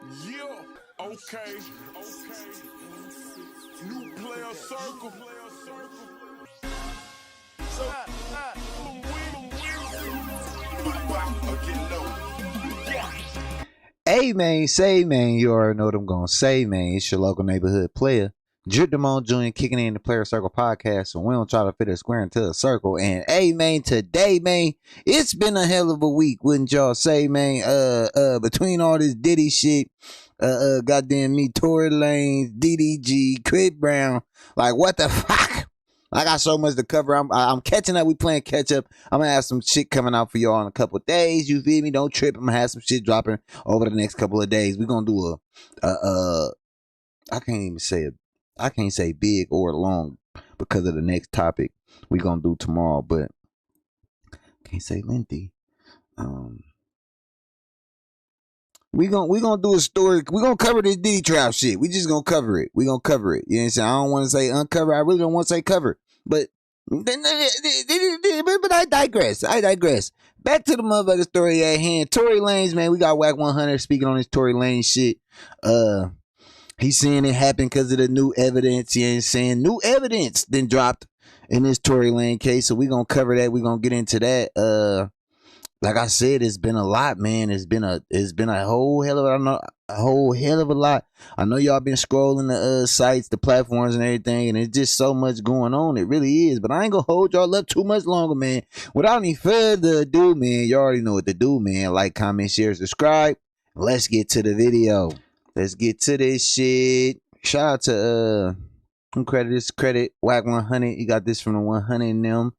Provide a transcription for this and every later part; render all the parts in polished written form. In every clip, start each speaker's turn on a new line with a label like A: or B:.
A: Yeah, okay. New player circle. So,
B: Hey man, say man, you already know what I'm gonna say, man. It's your local neighborhood player, Damone Jr. kicking in the Player Circle podcast, so we don't try to fit a square into a circle. And hey man, today man, it's been a hell of a week, wouldn't y'all say, man? Between all this Diddy shit, goddamn me, Tory Lanez, DDG, Chris Brown, like what the fuck? I got so much to cover. I'm catching up. We playing catch up. I'm gonna have some shit coming out for y'all in a couple of days. You feel me? Don't trip. I'm gonna have some shit dropping over the next couple of days. We're gonna do I can't say big or long because of the next topic we're gonna do tomorrow, but I can't say lengthy. We gonna do a story. We gonna cover this Diddy trap shit. We just gonna cover it. We gonna cover it. You know what I'm saying? I don't want to say uncover. I really don't want to say cover. But I digress. Back to the motherfucker story at hand. Tory Lanez, man, we got Whack 100 speaking on this Tory Lanez shit. He's saying it happened because of the new evidence. You know what I'm saying? New evidence then dropped in this Tory Lanez case. So we gonna cover that. We gonna get into that. Like I said, it's been a lot, man. It's been a whole hell of a lot. I know y'all been scrolling the sites, the platforms, and everything, and it's just so much going on. It really is. But I ain't gonna hold y'all up too much longer, man. Without any further ado, man, you already know what to do, man. Like, comment, share, subscribe. Let's get to the video. Let's get to this shit. Shout out to credit Whack 100. You got this from the 100 and them.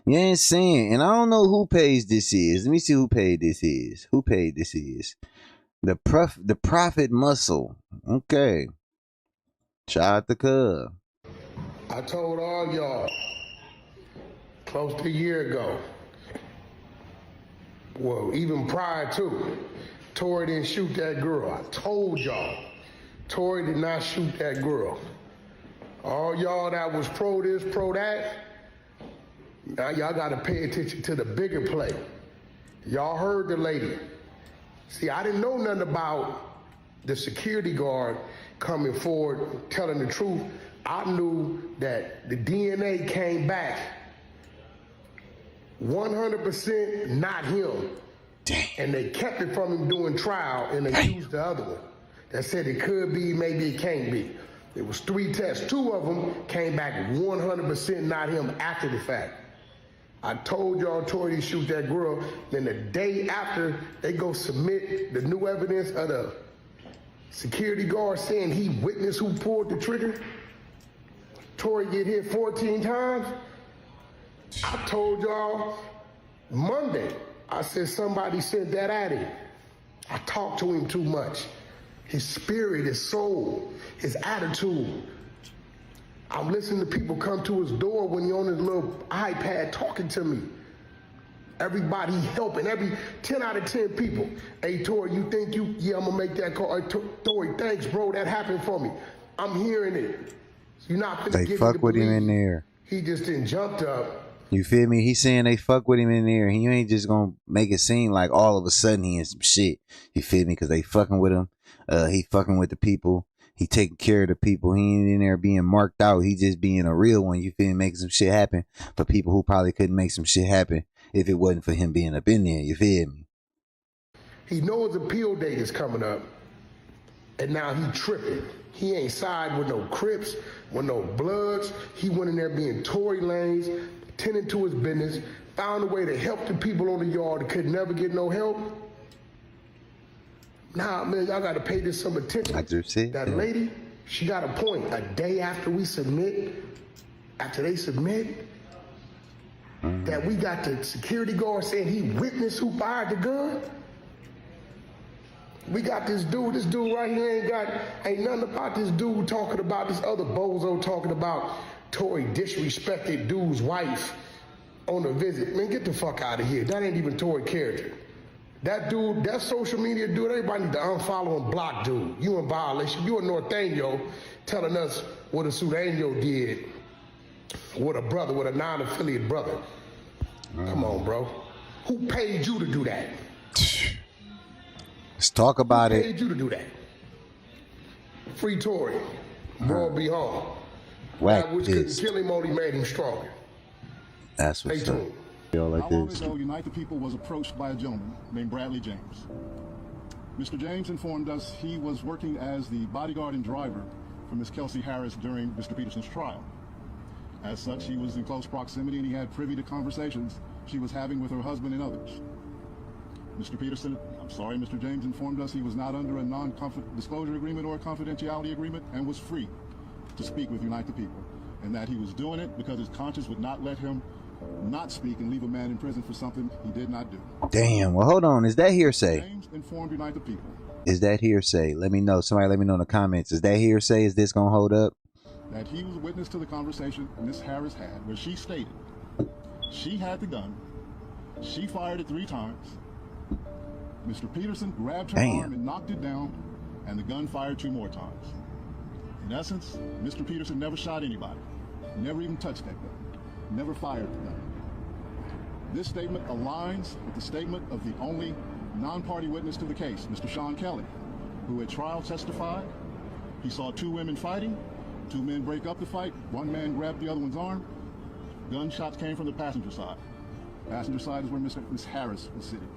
B: You know what I'm saying? And I don't know who page this is. Let me see who paid this is. Who paid this is? The Prophet Muscle. Okay. Shout out to Cub.
C: I told all y'all close to a year ago, well, even prior to, Tory didn't shoot that girl. I told y'all, Tory did not shoot that girl. All y'all that was pro this, pro that, now y'all gotta pay attention to the bigger play. Y'all heard the lady. See, I didn't know nothing about the security guard coming forward, telling the truth. I knew that the DNA came back 100% not him.
B: Damn.
C: And they kept it from him doing trial and they used the other one. That said it could be, maybe it can't be. It was 3 tests. 2 of them came back 100% not him after the fact. I told y'all Tory to shoot that girl. Then the day after, they go submit the new evidence of the security guard saying he witnessed who pulled the trigger. Tory get hit 14 times. I told y'all Monday, I said somebody sent that at him. I talked to him too much. His spirit, his soul, his attitude. I'm listening to people come to his door when he's on his little iPad talking to me. Everybody helping, every 10 out of 10 people. Hey, Tory, you think yeah, I'm gonna make that call. Hey, Tory, thanks, bro, that happened for me. I'm hearing it. You're not gonna
B: They fuck with him in there.
C: He just didn't jumped up.
B: You feel me? He's saying they fuck with him in there. He ain't just gonna make it seem like all of a sudden he in some shit. You feel me? Because they fucking with him. He fucking with the people. He taking care of the people. He ain't in there being marked out. He just being a real one. You feel me? Making some shit happen for people who probably couldn't make some shit happen if it wasn't for him being up in there. You feel me?
C: He knows appeal date is coming up, and now he tripping. He ain't side with no Crips, with no Bloods. He went in there being Tory Lanez, tending to his business, found a way to help the people on the yard that could never get no help. Nah, man, y'all got to pay this some attention.
B: I just see
C: that lady, she got a point. A day after we submit, after they submit, that we got the security guard saying he witnessed who fired the gun. We got this dude right here ain't nothing about this dude talking about this other bozo talking about Tory disrespected dude's wife on a visit. Man, get the fuck out of here. That ain't even Tory character. That dude, that social media dude, everybody need to unfollow and block dude. You in violation. You a Norteño telling us what a Sureño did with a brother, with a non-affiliate brother. Come on, bro. Who paid you to do that?
B: Let's talk about
C: Who
B: it.
C: paid you to do that? Free Tory. Bro be home.
B: Whack
C: That which couldn't
B: this.
C: kill him only made him stronger.
B: That's
C: Stay
B: what's up.
C: tuned.
B: Feel like
D: Not long
B: this.
D: ago, Unite the People was approached by a gentleman named Bradley James. Mr. James informed us he was working as the bodyguard and driver for Ms. Kelsey Harris during Mr. Peterson's trial. As such, he was in close proximity and he had privy to conversations she was having with her husband and others. Mr. James informed us he was not under a non-disclosure agreement or a confidentiality agreement and was free to speak with Unite the People, and that he was doing it because his conscience would not let him not speak and leave a man in prison for something he did not do.
B: Damn. Well, hold on. Is that hearsay?
D: James informed Unite the People
B: Is that hearsay? Let me know. Somebody let me know in the comments. Is that hearsay? Is this gonna hold up?
D: that he was a witness to the conversation Ms. Harris had, where she stated she had the gun, she fired it 3 times, Mr. Peterson grabbed her arm and knocked it down, and the gun fired 2 more times. In essence, Mr. Peterson never shot anybody, never even touched that gun, never fired the gun. This statement aligns with the statement of the only non-party witness to the case, Mr. Sean Kelly, who at trial testified he saw 2 women fighting, 2 men break up the fight, 1 man grabbed the other one's arm. Gunshots came from the passenger side. Passenger side is where Ms. Harris was sitting.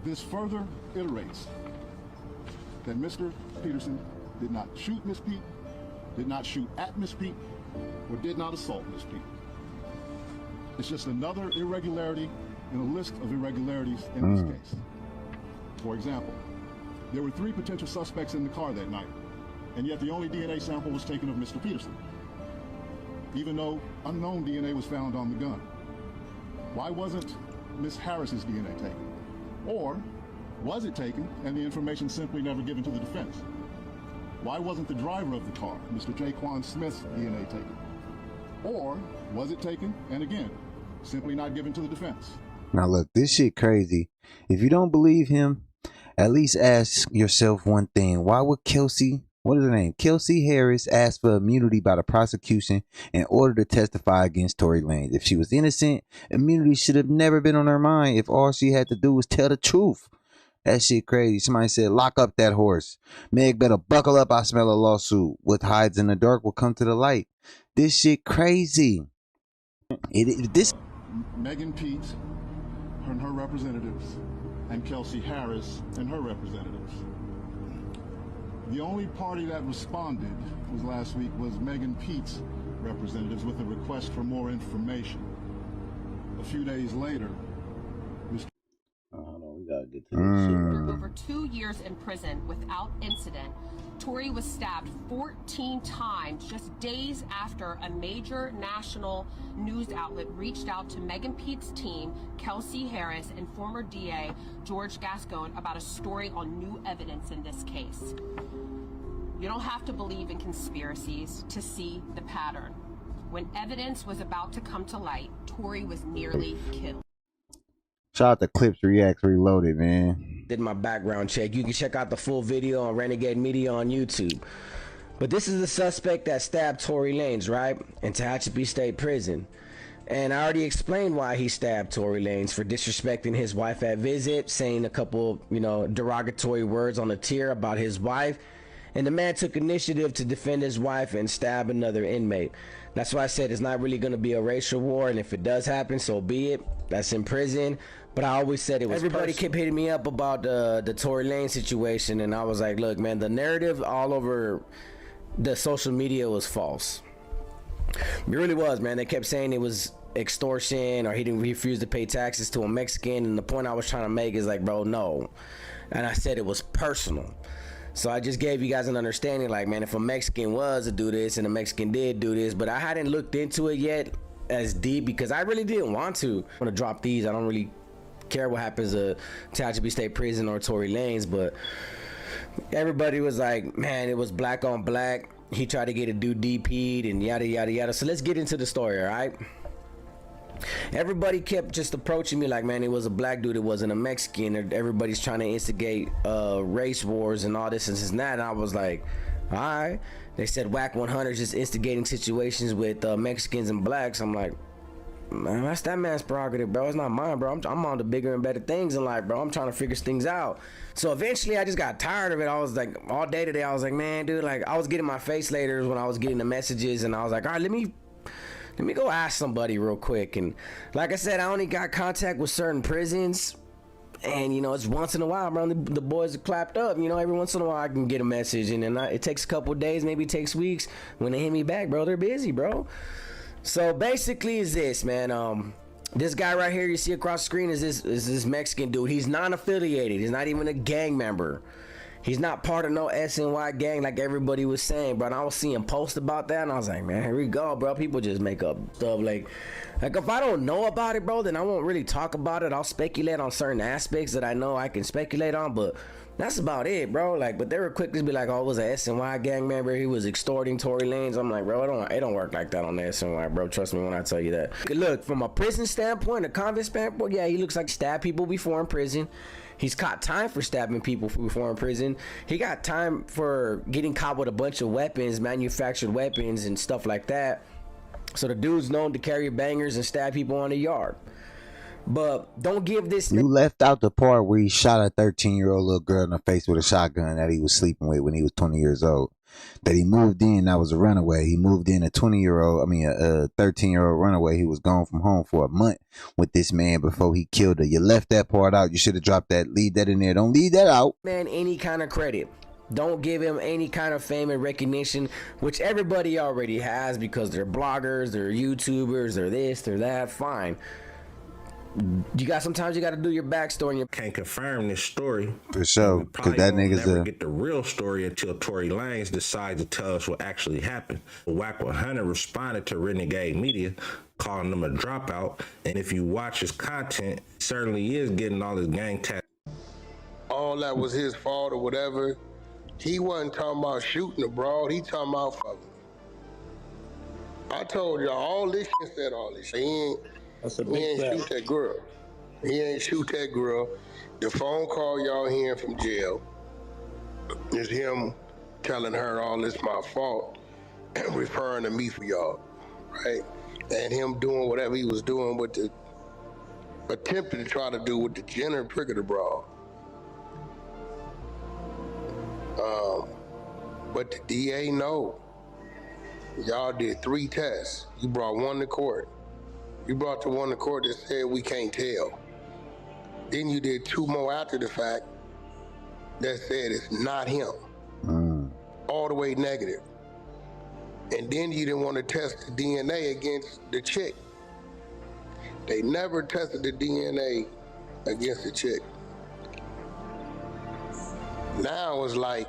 D: This further iterates that Mr. Peterson did not shoot Miss Pete, did not shoot at Miss Pete, or did not assault Miss Pete. It's just another irregularity in a list of irregularities in this case. For example, there were 3 potential suspects in the car that night, and yet the only DNA sample was taken of Mr. Peterson, even though unknown DNA was found on the gun. Why wasn't Miss Harris's DNA taken? Or was it taken and the information simply never given to the defense? Why wasn't the driver of the car, Mr. Jaquan Smith's DNA taken? Or was it taken and again, simply not given to the defense?
B: Now look, this shit crazy. If you don't believe him, at least ask yourself one thing. Why would Kelsey, what is her name? Kelsey Harris asked for immunity by the prosecution in order to testify against Tory Lanez. If she was innocent, immunity should have never been on her mind if all she had to do was tell the truth. That shit crazy. Somebody said, lock up that horse. Meg better buckle up. I smell a lawsuit. What hides in the dark will come to the light. This shit crazy. This
D: Megan Pete and her representatives, and Kelsey Harris and her representatives. The only party that responded was last week was Megan Pete's representatives with a request for more information. A few days later,
B: hold on, we gotta get to this shit.
E: After over 2 years in prison without incident, Tory was stabbed 14 times just days after a major national news outlet reached out to Megan Pete's team, Kelsey Harris, and former DA George Gascon about a story on new evidence in this case. You don't have to believe in conspiracies to see the pattern. When evidence was about to come to light, Tory was nearly killed.
B: Shout out to Clips Reacts Reloaded, man.
F: Did my background check. You can check out the full video on Renegade Media on YouTube. But this is the suspect that stabbed Tory Lanez, right? In Tehachapi State Prison. And I already explained why he stabbed Tory Lanez, for disrespecting his wife at visit, saying a couple, derogatory words on the tier about his wife. And the man took initiative to defend his wife and stab another inmate. That's why I said it's not really going to be a racial war, and if it does happen, so be it. That's in prison. But I always said it was Everybody kept hitting me up about the Tory Lanez situation, and I was like, look, man, the narrative all over the social media was false. It really was, man. They kept saying it was extortion, or he refused to pay taxes to a Mexican, and the point I was trying to make is like, bro, no. And I said it was personal. So I just gave you guys an understanding, like, man, if a Mexican was to do this and a Mexican did do this, but I hadn't looked into it yet as deep because I really didn't want to. I'm gonna drop these. I don't really care what happens to Tehachapi State Prison or Tory Lanez, but everybody was like, man, it was black on black. He tried to get a dude DP'd and yada yada yada. So let's get into the story, all right? Everybody kept just approaching me like, man, it was a black dude, it wasn't a Mexican. Everybody's trying to instigate race wars and all this and this and that. And I was like, all right. They said WAC 100 is just instigating situations with Mexicans and blacks. I'm like, Man, that's that man's prerogative, bro. It's not mine, bro. I'm on the bigger and better things in life, bro. I'm trying to figure things out. So eventually, I just got tired of it. I was like, all day today, I was like, man, dude, like, I was getting my face later when I was getting the messages, and I was like, all right, let me go ask somebody real quick. And like I said, I only got contact with certain prisons, and you know, it's once in a while, bro. The boys are clapped up. You know, every once in a while I can get a message, and then it takes a couple of days, maybe it takes weeks. When they hit me back, bro, they're busy, bro. So basically, is this, man? This guy right here you see across the screen is this Mexican dude. He's non-affiliated. He's not even a gang member. He's not part of no SNY gang like everybody was saying, bro. And I was seeing posts about that, and I was like, man, here we go, bro. People just make up stuff like if I don't know about it, bro, then I won't really talk about it. I'll speculate on certain aspects that I know I can speculate on, but that's about it, bro. Like, but they were quick to be like, oh, it was a SNY gang member. He was extorting Tory Lanez. I'm like, bro, it don't work like that on the SNY, bro. Trust me when I tell you that. Look, from a prison standpoint, a convict standpoint, yeah, he looks like he stabbed people before in prison. He's caught time for stabbing people before in prison. He got time for getting caught with a bunch of weapons, manufactured weapons and stuff like that. So the dude's known to carry bangers and stab people on the yard. But don't give this.
B: You left out the part where he shot a 13-year-old little girl in the face with a shotgun that he was sleeping with when he was 20 years old. That he moved in, that was a runaway. He moved in a 13-year-old runaway. He was gone from home for a month with this man before he killed her. You left that part out. You should have dropped that. Leave that in there. Don't leave that out.
F: Man, any kind of credit. Don't give him any kind of fame and recognition, which everybody already has because they're bloggers, they're YouTubers, they're this, they're that. Fine. Sometimes you got to do your backstory. And
G: can't confirm this story
B: for sure, because that nigga's
G: never get the real story until Tory Lanez decides to tell us what actually happened. Whack 100 responded to Renegade Media, calling them a dropout, and if you watch his content, he certainly is getting all his gang tats.
C: All that was his fault or whatever. He wasn't talking about shooting abroad. He talking about fucking. I told y'all all this shit, said all this shit. He ain't shoot that girl. He ain't shoot that girl. The phone call y'all hearing from jail is him telling her all this my fault and referring to me for y'all, right? And him doing whatever he was doing with the attempting to try to do with the Jenner Prickett brawl. But the DA know. Y'all did 3 tests. You brought one to court. You brought the one to court that said we can't tell. Then you did 2 more after the fact that said it's not him. All the way negative. And then you didn't want to test the DNA against the chick. They never tested the DNA against the chick. Now it's like,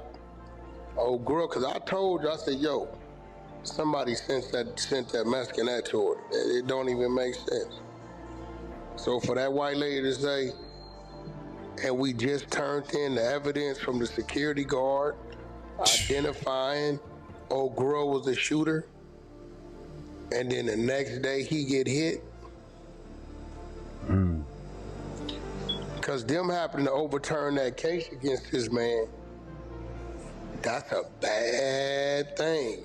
C: oh girl, because I told you, I said, yo, somebody sent that Mexican that to her. It don't even make sense. So for that white lady to say, and we just turned in the evidence from the security guard identifying old girl was the shooter, and then the next day he get hit. Because them happening to overturn that case against this man, that's a bad thing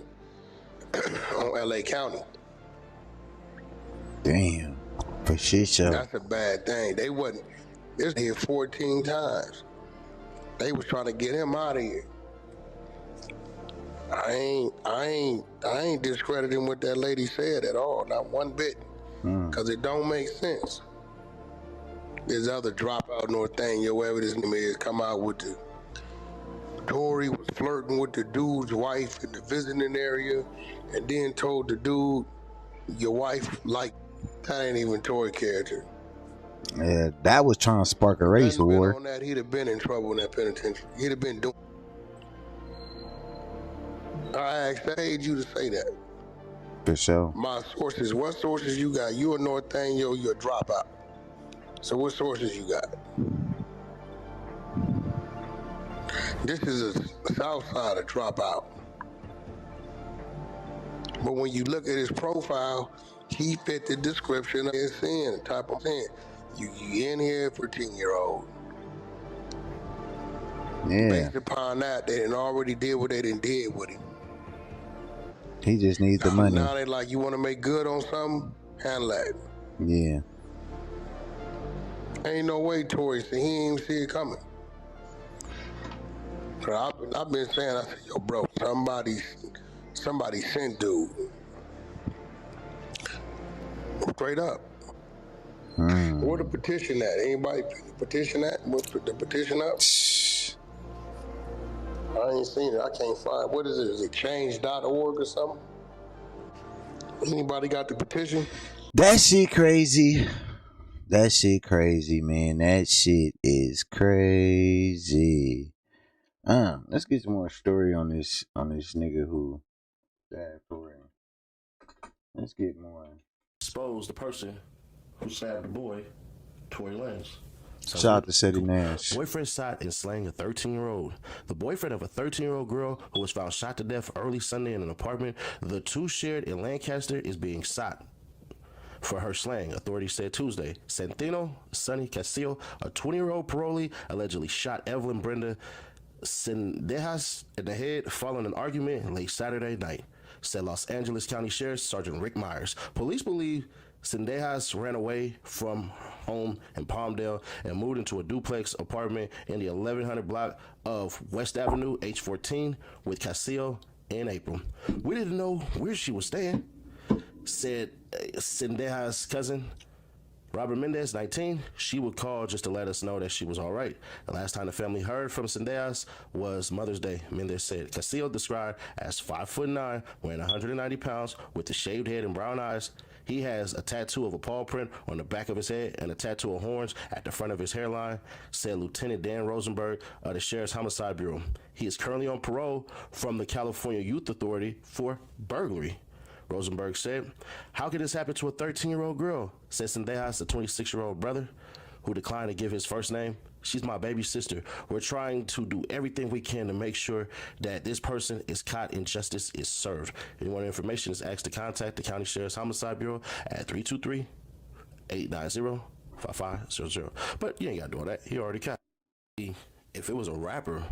C: on LA County.
B: Damn. For shit show.
C: That's a bad thing. They wasn't, this hit 14 times. They was trying to get him out of here. I ain't discrediting what that lady said at all, not one bit. Because it don't make sense. There's other dropout Northania, wherever this name is, come out with the Tory was flirting with the dude's wife in the visiting area and then told the dude, your wife, like, that ain't even Tory character.
B: Yeah, that was trying to spark a race war.
C: On that, he'd have been in trouble in that penitentiary. He'd have been doing. I paid you to say that.
B: For sure.
C: My sources, what sources you got? You a Northania, you a dropout. So what sources you got? This is a South Side of dropout. But when you look at his profile, he fit the description of his sin, type of sin. You in here for 10-year-old.
B: Yeah.
C: Based upon that, they done already did what they done did with him.
B: He just needs the money.
C: Now they like, you want to make good on something? Handle that.
B: Yeah.
C: Ain't no way Tory said he ain't see it coming. So I've been saying, I said, yo, bro, somebody sent dude. Straight up. Where the petition at? Anybody petition that? What's the petition up? I ain't seen it. I can't find. What is it? Is it change.org or something? Anybody got the petition?
B: That shit crazy. That shit crazy, man. That shit is crazy. Let's get some more story on this nigga who died for him. Let's get more.
H: Expose the person who stabbed the boy, Tory Lanez.
B: Shout out to Ceddy Nash.
H: Boyfriend shot and slaying a 13-year-old. The boyfriend of a 13-year-old girl who was found shot to death early Sunday in an apartment the two shared in Lancaster is being sought for her slaying, authorities said Tuesday. Santino Sonny Castillo, a 20-year-old parolee, allegedly shot Evelyn Brenda Sendejas in the head following an argument late Saturday night, said Los Angeles County Sheriff Sergeant Rick Myers. Police believe Sendejas ran away from home in Palmdale and moved into a duplex apartment in the 1100 block of West Avenue, H14, with Castillo in April. We didn't know where she was staying, said Sendejas' cousin, Robert Mendez, 19. She would call just to let us know that she was all right. The last time the family heard from Sendejas was Mother's Day, Mendez said. Castillo, described as 5'9", weighing 190 pounds, with a shaved head and brown eyes. He has a tattoo of a paw print on the back of his head and a tattoo of horns at the front of his hairline, said Lieutenant Dan Rosenberg of the Sheriff's Homicide Bureau. He is currently on parole from the California Youth Authority for burglary. Rosenberg said, "How could this happen to a 13-year-old girl?" said Sendejas, the 26-year-old brother, who declined to give his first name. "She's my baby sister. We're trying to do everything we can to make sure that this person is caught and justice is served. Anyone with information is asked to contact the County Sheriff's Homicide Bureau at 323-890-5500. But you ain't got to do all that. He already caught. If it was a rapper,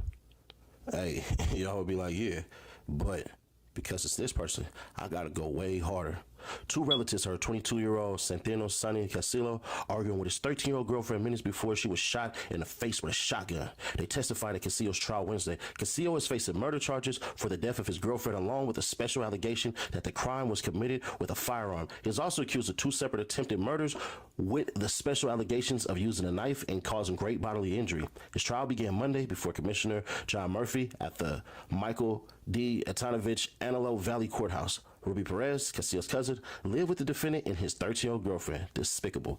H: hey, y'all would be like, yeah. But because it's this person, I got to go way harder. Two relatives heard 22-year-old Santino Sonny Castillo arguing with his 13-year-old girlfriend minutes before she was shot in the face with a shotgun. They testified at Castillo's trial Wednesday. Castillo is facing murder charges for the death of his girlfriend, along with a special allegation that the crime was committed with a firearm. He is also accused of two separate attempted murders with the special allegations of using a knife and causing great bodily injury. His trial began Monday before Commissioner John Murphy at the Michael D. Atanovich Antelope Valley Courthouse. Ruby Perez, Castillo's cousin, lived with the defendant and his 13-year-old girlfriend. Despicable.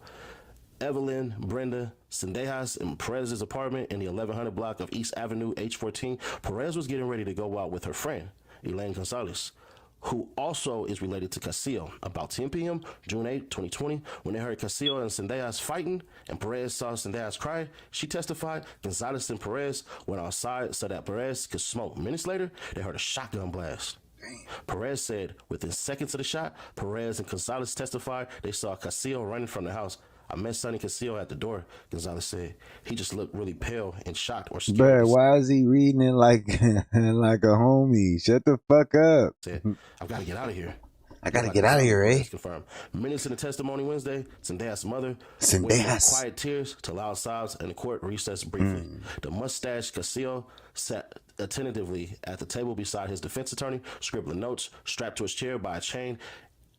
H: Evelyn Brenda Sendejas in Perez's apartment in the 1100 block of East Avenue, H14. Perez was getting ready to go out with her friend, Elaine Gonzalez, who also is related to Castillo. About 10 p.m., June 8, 2020, when they heard Castillo and Sendejas fighting and Perez saw Sendejas cry, she testified Gonzalez and Perez went outside so that Perez could smoke. Minutes later, they heard a shotgun blast. Perez said within seconds of the shot, Perez and Gonzalez testified they saw Castillo running from the house. "I met Sonny Castillo at the door," Gonzalez said. "He just looked really pale and shocked or scared."
B: Bruh, why is he reading it like like a homie? Shut the fuck up.
H: Said, "I've got to get out of here."
B: I gotta get out of here, eh?
H: Confirmed. Minutes in the testimony Wednesday, Sendejas' mother went from quiet tears to loud sobs, and the court recessed briefly. The mustached Castillo sat attentively at the table beside his defense attorney, scribbling notes, strapped to his chair by a chain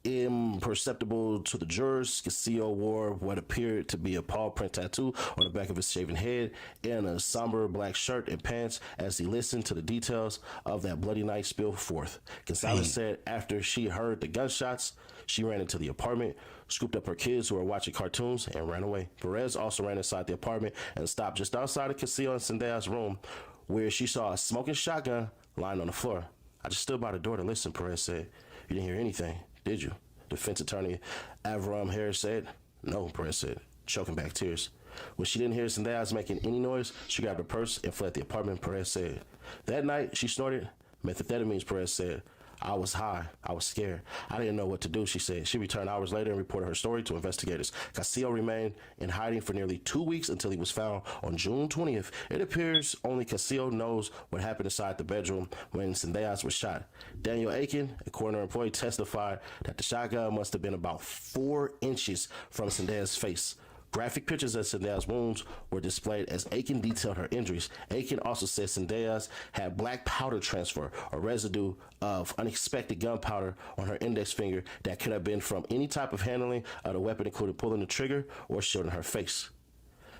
H: imperceptible to the jurors. Castillo wore what appeared to be a paw print tattoo on the back of his shaven head and a somber black shirt and pants as he listened to the details of that bloody night spill forth. Gonzalez said after she heard the gunshots, she ran into the apartment, scooped up her kids who were watching cartoons, and ran away. Perez also ran inside the apartment and stopped just outside of Castillo and Sendejas' room, where she saw a smoking shotgun lying on the floor. "I just stood by the door to listen," Perez said. "You didn't hear anything, did you?" Defense attorney Avram Harris said. "No," Perez said, choking back tears. When she didn't hear Sendejas making any noise, she grabbed her purse and fled the apartment, Perez said. That night, she snorted methamphetamines, Perez said. I was high. I was scared. I didn't know what to do, she said. She returned hours later and reported her story to investigators. Castillo remained in hiding for nearly 2 weeks until he was found on June 20th. It appears only Castillo knows what happened inside the bedroom when Zendejas was shot. Daniel Aiken, a coroner employee, testified that the shotgun must have been about 4 inches from Zendejas' face. Graphic pictures of Zendeja's wounds were displayed as Aiken detailed her injuries. Aiken also said Zendeja's had black powder transfer, a residue of unexpected gunpowder on her index finger that could have been from any type of handling of the weapon, including pulling the trigger or shielding her face.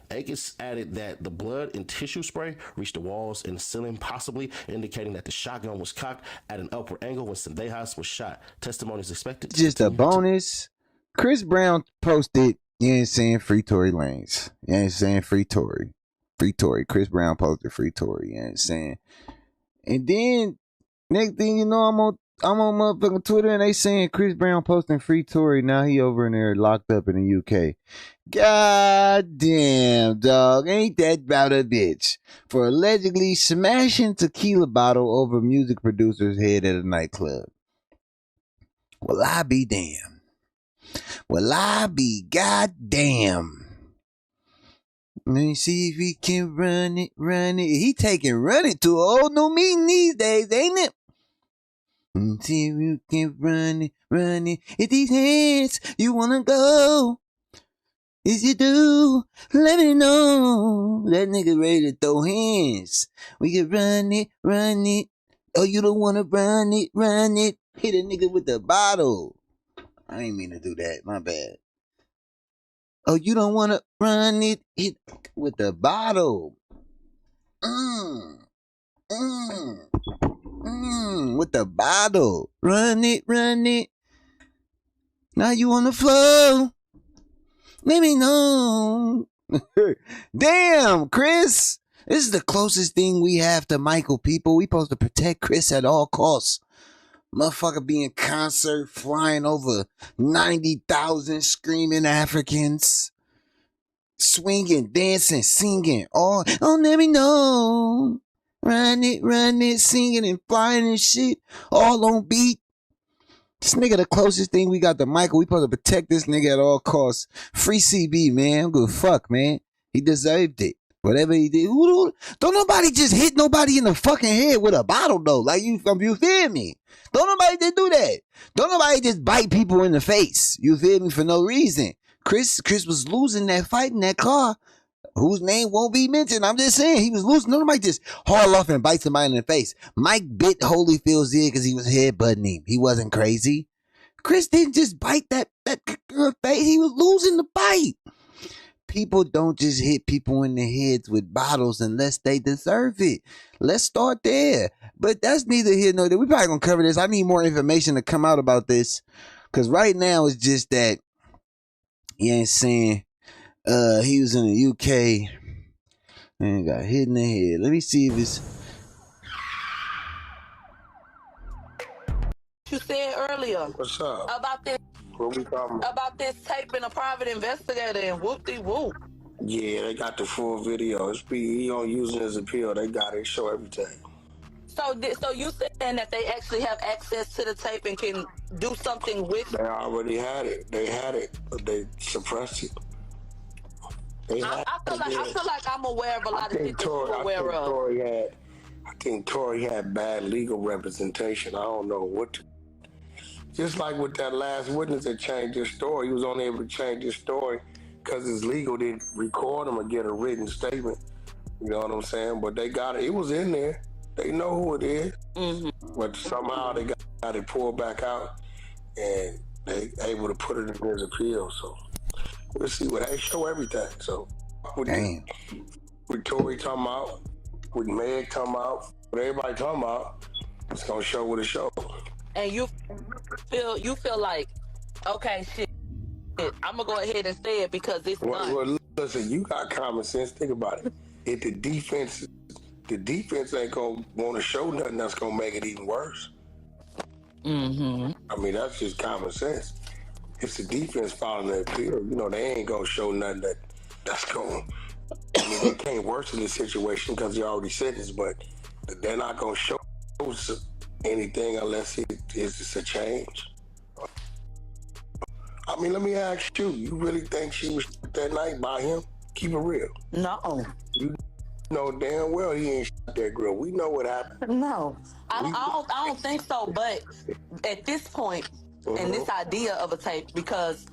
H: Aiken added that the blood and tissue spray reached the walls and the ceiling, possibly indicating that the shotgun was cocked at an upward angle when Zendejas was shot. Testimony is expected.
B: Just a bonus. Chris Brown posted, you ain't saying free Tory Lanez. You ain't saying free Tory. Free Tory. Chris Brown posted free Tory. You ain't saying. And then next thing you know, I'm on motherfucking Twitter and they saying Chris Brown posting free Tory. Now he over in there locked up in the UK. God damn, dog. Ain't that about a bitch? For allegedly smashing tequila bottle over music producer's head at a nightclub. Well, I be damned. Well, I be goddamn. Let me see if he can run it. He taking run it to an old new meeting these days, ain't it? Let me see if you can run it. If these hands you wanna go. If you do, let me know. That nigga ready to throw hands. We can run it. Oh, you don't wanna run it. Hit a nigga with the bottle. I ain't mean to do that. My bad. Oh, you don't want to run it? Hit with the bottle. With the bottle. Run it. Now you on the floor. Let me know. Damn, Chris. This is the closest thing we have to Michael, people. We supposed to protect Chris at all costs. Motherfucker be in concert, flying over 90,000 screaming Africans. Swinging, dancing, singing. Oh, let me know. Run it, singing and flying and shit. All on beat. This nigga the closest thing we got to Michael. We supposed to protect this nigga at all costs. Free CB, man. I'm good fuck, man. He deserved it. Whatever he did. Don't nobody just hit nobody in the fucking head with a bottle, though. Like, you feel me? Don't nobody just do that. Don't nobody just bite people in the face. You feel me? For no reason. Chris was losing that fight in that car, whose name won't be mentioned. I'm just saying, he was losing. Nobody just haul off and bite somebody in the face. Mike bit Holyfield's ear because he was headbutting him. He wasn't crazy. Chris didn't just bite that girl's face. He was losing the fight. People don't just hit people in the heads with bottles unless they deserve it. Let's start there. But that's neither here nor there. We probably gonna cover this. I need more information to come out about this. Cause right now it's just that, you ain't saying, he was in the UK and got hit in the head. Let me see if it's.
I: You said earlier.
C: What's up?
I: About this.
C: What we talking about?
I: About this taping a private investigator and whoop-de-whoop.
C: Yeah, they got the full video. He don't use it as appeal. They got it. Show everything.
I: So you saying that they actually have access to the tape and can do something with it?
C: They already had it. They had it, but they suppressed it.
I: I feel like I'm aware of a lot of shit that you're aware of.
C: I think Tory had bad legal representation. I don't know what to. Just like with that last witness that changed his story, he was only able to change his story because his legal didn't record him or get a written statement. You know what I'm saying? But they got it. It was in there. They know who it is. Mm-hmm. But somehow they got it pulled back out and they able to put it in his appeal. So we'll see what they show everything. So with Tory talking about, with Meg talking about, with everybody talking about, it's gonna show what it shows.
I: And you feel like, okay, shit, I'm gonna go ahead and say it because it's done.
C: Well, listen, you got common sense. Think about it. If the defense ain't gonna want to show nothing that's gonna make it even worse.
I: Mm-hmm.
C: I mean, that's just common sense. If the defense following the appeal, they ain't gonna show nothing that's going. I mean, they can't worsen the situation because they already sentenced, but they're not gonna show anything unless it is just a change. I mean, let me ask you, you really think she was shot that night by him? Keep it real.
I: No.
C: You know damn well he ain't shot that girl. We know what happened.
I: No. I don't think so, but at this point, and this idea of a tape, because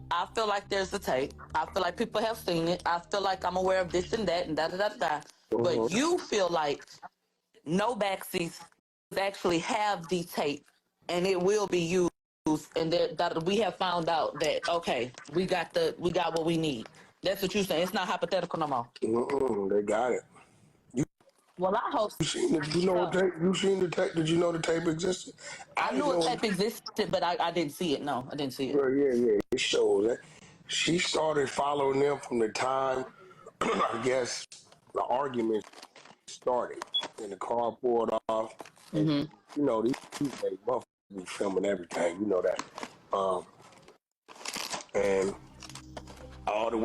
I: I feel like there's a tape. I feel like people have seen it. I feel like I'm aware of this and that and da-da-da-da. But you feel like no backseats actually have the tape, and it will be used, and that we have found out that, okay, we got what we need. That's what you're saying. It's not hypothetical no more.
C: They got it.
I: Well, I hope
C: You seen it? You know what tape? You seen the tape? Did you know the tape existed?
I: I knew a tape existed, but I didn't see it. No, I didn't see it.
C: Yeah. It shows that she started following them from the time, I guess, the argument started, and the car pulled off. And, you know, these motherfuckers be filming everything. You know that. And all the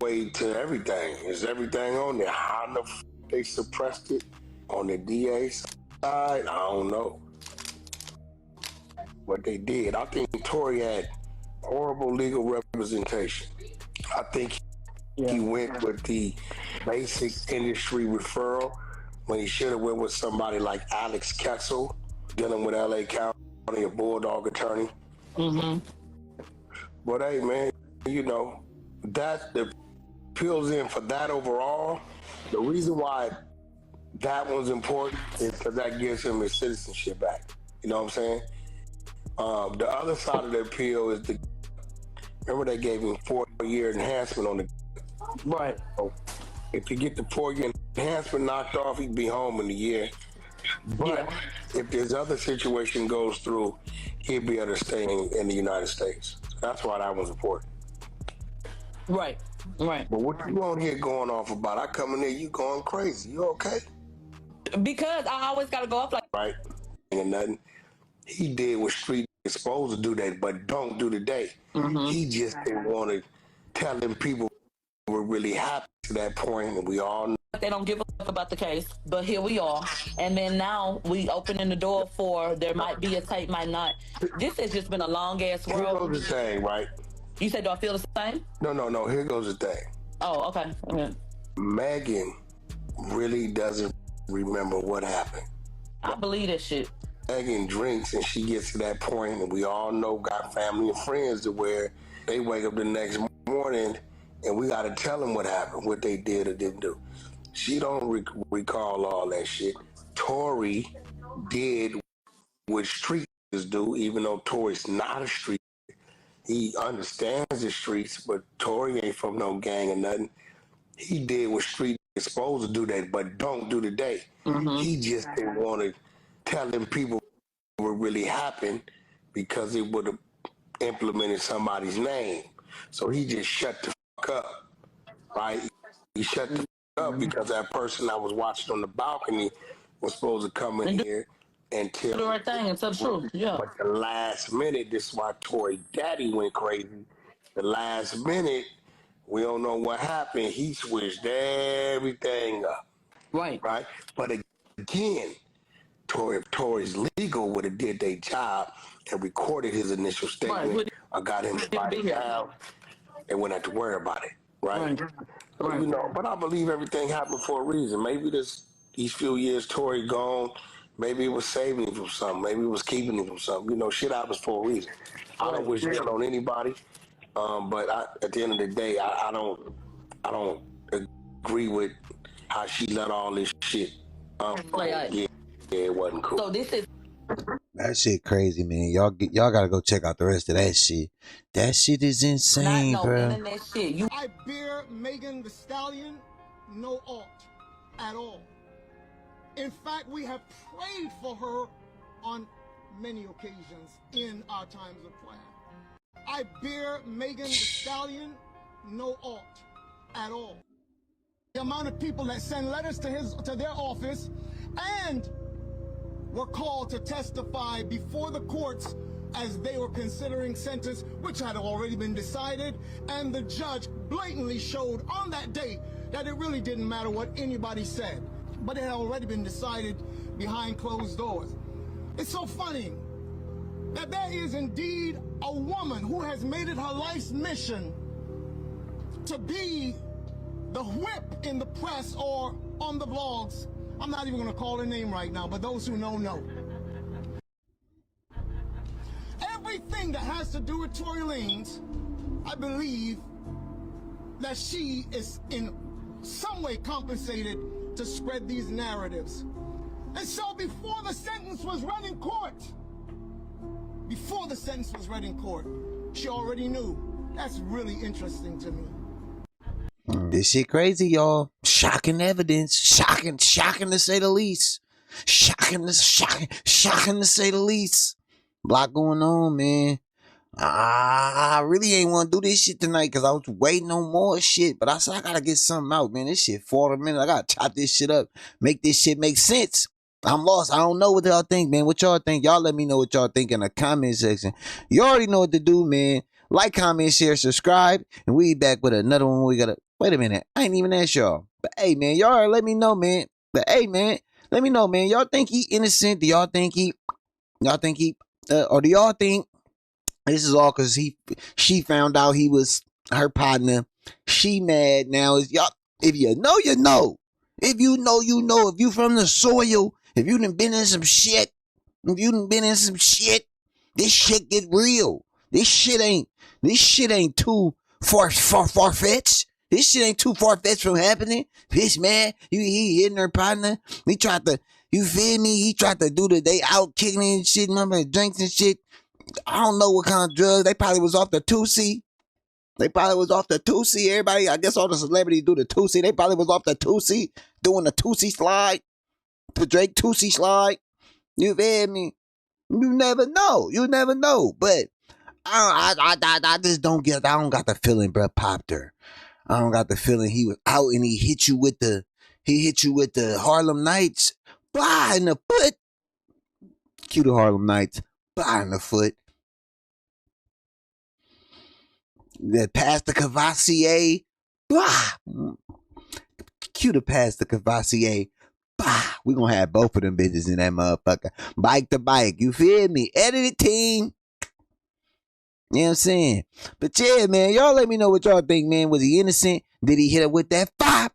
C: way to everything. Is everything on there? How the f they suppressed it on the DA side? I don't know. But they did. I think Tory had horrible legal representation. I think he went with the basic industry referral when he should have went with somebody like Alex Kelsey, dealing with LA County, a bulldog attorney. But hey, man, you know, that the appeals in for that overall. The reason why that one's important is because that gives him his citizenship back. You know what I'm saying? The other side of the appeal is remember they gave him 4-year enhancement on the.
I: Right.
C: So if you get the 4-year enhancement knocked off, he'd be home in a year. But if this other situation goes through, he'd be able to stay in the United States. So that's why that was important.
I: Right.
C: But what you on here going off about? I come in here, you going crazy. You okay?
I: Because I always got to go up like.
C: Right. And nothing. He did what street is supposed to do that, but don't do today. He just didn't want to tell them people were really happy to that point, and we all know.
I: They don't give a fuck about the case, but here we are. And then now we opening the door for there might be a tape, might not. This has just been a long ass
C: Here
I: world.
C: goes the thing, right?
I: You said, do I feel the same?
C: No. Here goes the thing.
I: Oh, okay.
C: Megan really doesn't remember what happened.
I: I believe that shit.
C: Megan drinks and she gets to that point, and we all know got family and friends to where they wake up the next morning and we got to tell them what happened, what they did or didn't do. She don't recall all that shit. Tory did what streeters do, even though Tory's not a street. He understands the streets, but Tory ain't from no gang or nothing. He did what street is supposed to do that, but don't do today. He just didn't want to tell them people what really happened because it would have implemented somebody's name. So he just shut the fuck up, right? He shut the fuck up because that person I was watching on the balcony was supposed to come in here and tell
I: the right thing and tell the truth. Yeah.
C: But the last minute, this is why Tory daddy went crazy. The last minute, we don't know what happened. He switched everything up.
I: Right.
C: But again, if Tory's legal would have did their job and recorded his initial statement, I got him to write it down and wouldn't have to worry about it, right? You know, but I believe everything happened for a reason. Maybe these few years Tory gone, maybe it was saving him from something. Maybe it was keeping him from something. You know, shit happens for a reason. I don't wish that on anybody, but at the end of the day, I don't agree with how she let all this shit. Yeah, it wasn't cool.
I: So this is
B: that shit crazy, man. Y'all gotta go check out the rest of that shit. That shit is insane,
I: not no
B: bro.
I: internet shit.
J: I bear Megan the Stallion no ought at all. In fact, we have prayed for her on many occasions in our times of prayer. I bear Megan the Stallion no ought at all. The amount of people that send letters to their office and were called to testify before the courts as they were considering sentence, which had already been decided, and the judge blatantly showed on that day that it really didn't matter what anybody said, but it had already been decided behind closed doors. It's so funny that there is indeed a woman who has made it her life's mission to be the whip in the press or on the blogs. I'm not even going to call her name right now, but those who know, know. Everything that has to do with Tory Lanez, I believe that she is in some way compensated to spread these narratives. And so before the sentence was read in court, she already knew. That's really interesting to me.
B: This shit crazy, y'all. Shocking evidence. Shocking to say the least. Shocking to say the least. A lot going on, man. I really ain't want to do this shit tonight because I was waiting on more shit. But I said I gotta get something out, man. This shit 40 minutes. I gotta chop this shit up. Make this shit make sense. I'm lost. I don't know what y'all think, man. What y'all think? Y'all let me know what y'all think in the comment section. You already know what to do, man. Like, comment, share, subscribe. And we back with another one. We gotta... Wait a minute. I ain't even asked y'all. But hey, man, y'all let me know, man. But hey, man, let me know, man. Y'all think he innocent? Do y'all think he... or do y'all think this is all because she found out he was her partner? She mad now. Is y'all... If you know, you know. If you know, you know. If you from the soil, if you done been in some shit, this shit get real. This shit ain't too far-fetched. This shit ain't too far-fetched from happening. This man, he hitting her partner. He tried to, you feel me? He tried to do they out kicking and shit, remember, drinks and shit. I don't know what kind of drugs. They probably was off the 2C. Everybody, I guess all the celebrities do the 2C. They probably was off the 2C, doing the 2C slide. The Drake 2C slide. You feel me? You never know. But I just don't get, I don't got the feeling, bro, popped her. I don't got the feeling he was out and he hit you with the Harlem Nights. Blah, in the foot. Cue the Harlem Nights. Blah, in the foot. The Pastor Cavassier. Blah. Cue the Pastor Cavassier. Bah, we gonna have both of them bitches in that motherfucker. Bike to bike. You feel me? Edited team. You know what I'm saying? But yeah, man, y'all let me know what y'all think, man. Was he innocent? Did he hit her with that pop?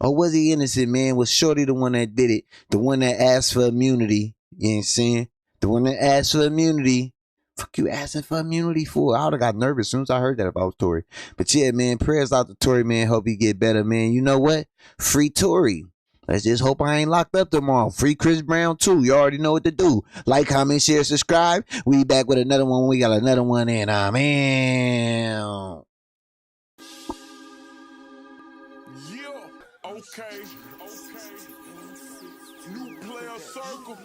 B: Or was he innocent, man? Was Shorty the one that did it? The one that asked for immunity? You know what I'm saying? The one that asked for immunity. Fuck you asking for immunity for? I would have got nervous as soon as I heard that about Tory. But yeah, man, prayers out to Tory, man. Hope he get better, man. You know what? Free Tory. Let's just hope I ain't locked up tomorrow. Free Chris Brown too. You already know what to do. Like, comment, share, subscribe. We back with another one. We got another one in. Man.
A: Yeah, okay. New player circle.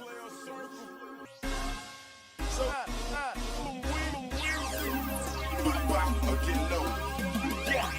A: So, get low. Yeah.